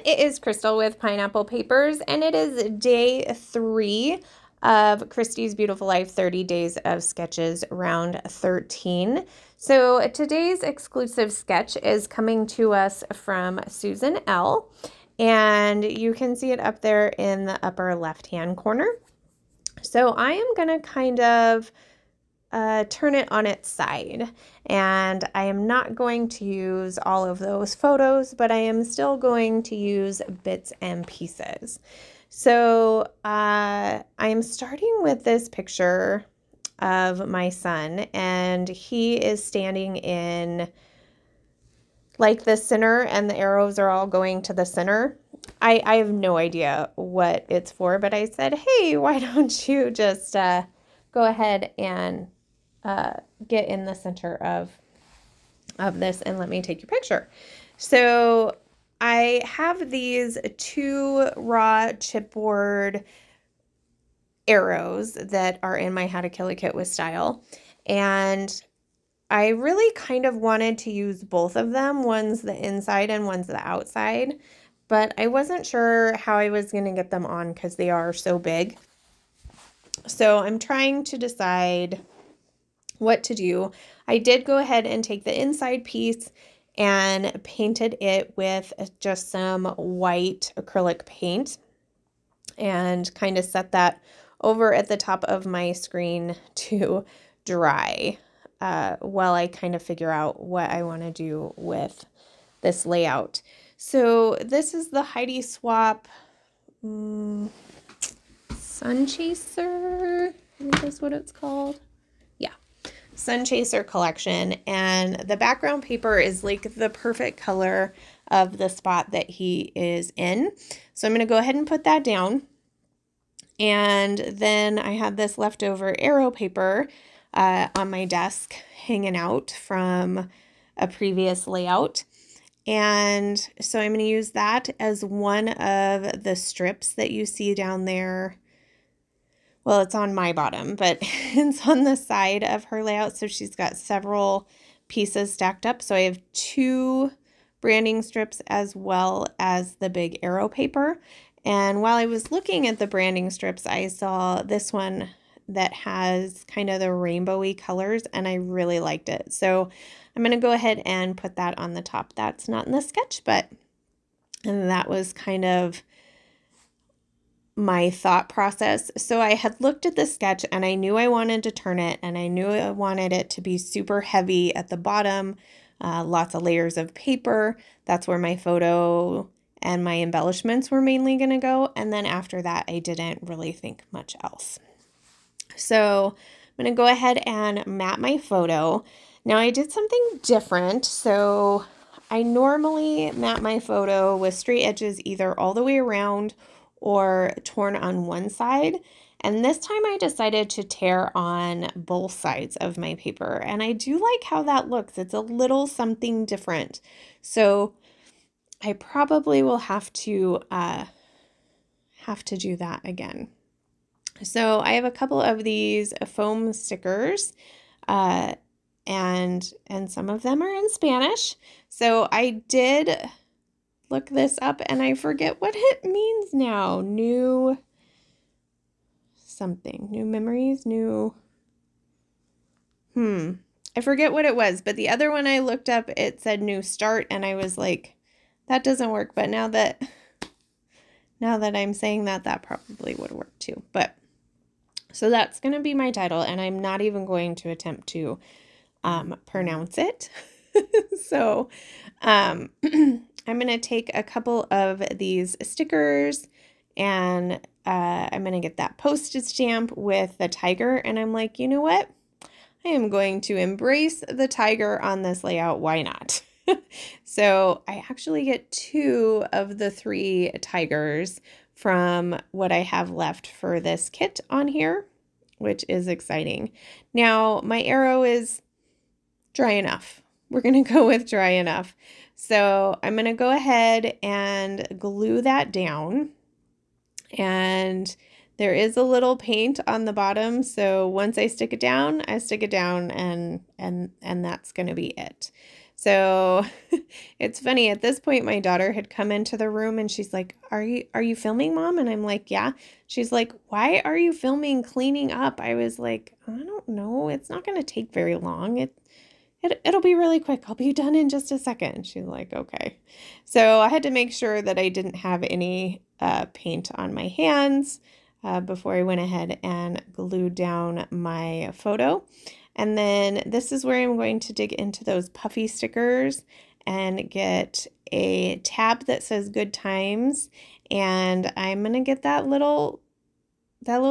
It is Crystal with Pineapple Papers, and it is day 3 of Christy's Beautiful Life 30 Days of Sketches, round 13. So today's exclusive sketch is coming to us from Susan L., and you can see it up there in the upper left-hand corner. So I am going to kind of turn it on its side. And I am not going to use all of those photos, but I am still going to use bits and pieces. So I'm starting with this picture of my son, and he is standing in like the center, and the arrows are all going to the center. I have no idea what it's for, but I said, hey, why don't you just go ahead and get in the center of this and let me take your picture. So I have these 2 raw chipboard arrows that are in my How to Kill a Kit with Style, and I really kind of wanted to use both of them. One's the inside and one's the outside, but I wasn't sure how I was going to get them on because they are so big. So I'm trying to decide what to do. I did go ahead and take the inside piece and painted it with just some white acrylic paint and kind of set that over at the top of my screen to dry while I kind of figure out what I want to do with this layout. So this is the Heidi Swapp Sun Chaser, I think that's what it's called. Sun Chaser collection, and the background paper is like the perfect color of the spot that he is in. So I'm going to go ahead and put that down. And then I have this leftover arrow paper on my desk hanging out from a previous layout. And so I'm going to use that as one of the strips that you see down there. Well, it's on my bottom, but it's on the side of her layout. So she's got several pieces stacked up. So I have 2 branding strips as well as the big arrow paper. And while I was looking at the branding strips, I saw this one that has kind of the rainbowy colors, and I really liked it. So I'm going to go ahead and put that on the top. That's not in the sketch, and that was kind of my thought process. So I had looked at the sketch and I knew I wanted to turn it, and I knew I wanted it to be super heavy at the bottom, lots of layers of paper. That's where my photo and my embellishments were mainly going to go. And then after that, I didn't really think much else. So I'm going to go ahead and map my photo. Now I did something different. So I normally map my photo with straight edges either all the way around or torn on one side. And this time I decided to tear on both sides of my paper. And I do like how that looks. It's a little something different. So I probably will have to do that again. So I have a couple of these foam stickers, and some of them are in Spanish. So I did look this up, and I forget what it means now. New something. New memories? New... I forget what it was, but the other one I looked up, it said new start, and I was like, that doesn't work. But now that I'm saying that, that probably would work too. But so that's going to be my title, and I'm not even going to attempt to pronounce it. So I'm going to take a couple of these stickers, and I'm going to get that postage stamp with the tiger. And I'm like, you know what? I am going to embrace the tiger on this layout. Why not? So I actually get 2 of the 3 tigers from what I have left for this kit on here, which is exciting. Now my arrow is dry enough. We're going to go with dry enough. So I'm going to go ahead and glue that down. And there is a little paint on the bottom. So once I stick it down, and that's going to be it. So it's funny, at this point my daughter had come into the room and she's like, are you filming, Mom? And I'm like, yeah. She's like, why are you filming cleaning up? I was like, I don't know. It's not going to take very long. It'll be really quick. I'll be done in just a second. She's like, okay. So I had to make sure that I didn't have any paint on my hands before I went ahead and glued down my photo. And then this is where I'm going to dig into those puffy stickers and get a tab that says good times. And I'm going to get that little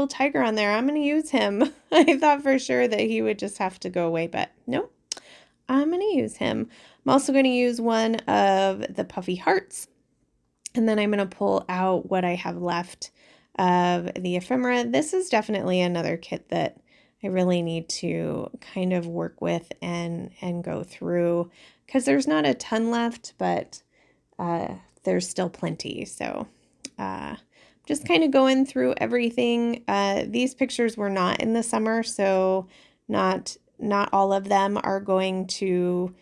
tiger on there. I'm going to use him. I thought for sure that he would just have to go away, but no. I'm going to use him. I'm also going to use one of the puffy hearts, and then I'm going to pull out what I have left of the ephemera. This is definitely another kit that I really need to kind of work with and go through, because there's not a ton left, but there's still plenty. So just kind of going through everything. These pictures were not in the summer, so not all of them are going to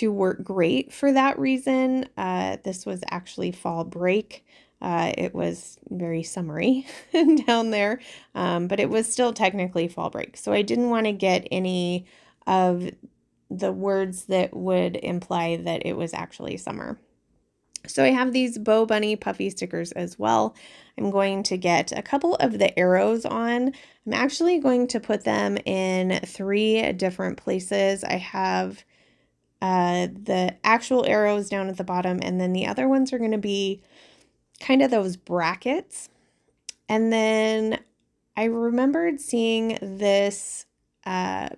work great for that reason. This was actually fall break. It was very summery down there, but it was still technically fall break. So I didn't want to get any of the words that would imply that it was actually summer. So I have these Bo Bunny puffy stickers as well. I'm going to get a couple of the arrows on. I'm actually going to put them in 3 different places. I have the actual arrows down at the bottom, and then the other ones are going to be kind of those brackets. And then I remembered seeing this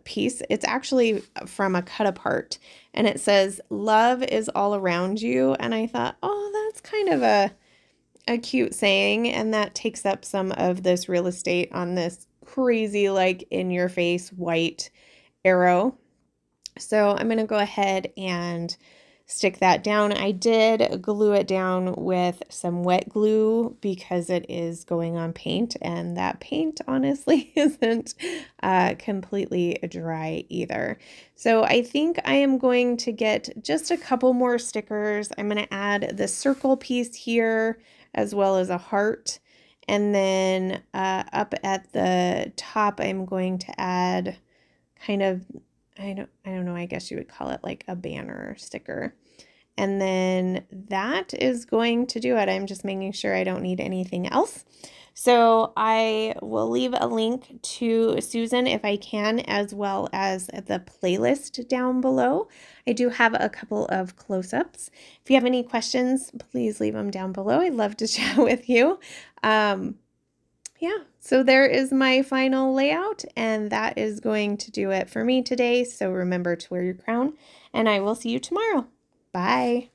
piece. It's actually from a cut apart, and it says love is all around you, and I thought, oh, that's kind of a cute saying, and that takes up some of this real estate on this crazy, like, in your face white arrow. So I'm going to go ahead and stick that down. I did glue it down with some wet glue because it is going on paint, and that paint honestly isn't completely dry either. So I think I am going to get just a couple more stickers. I'm going to add the circle piece here as well as a heart, and then up at the top I'm going to add kind of, I don't know, I guess you would call it like a banner sticker. And then that is going to do it. I'm just making sure I don't need anything else. So I will leave a link to Susan if I can, as well as the playlist down below. I do have a couple of close-ups. If you have any questions, please leave them down below. I'd love to chat with you. Yeah, so there is my final layout, and that is going to do it for me today. So remember to wear your crown, and I will see you tomorrow. Bye.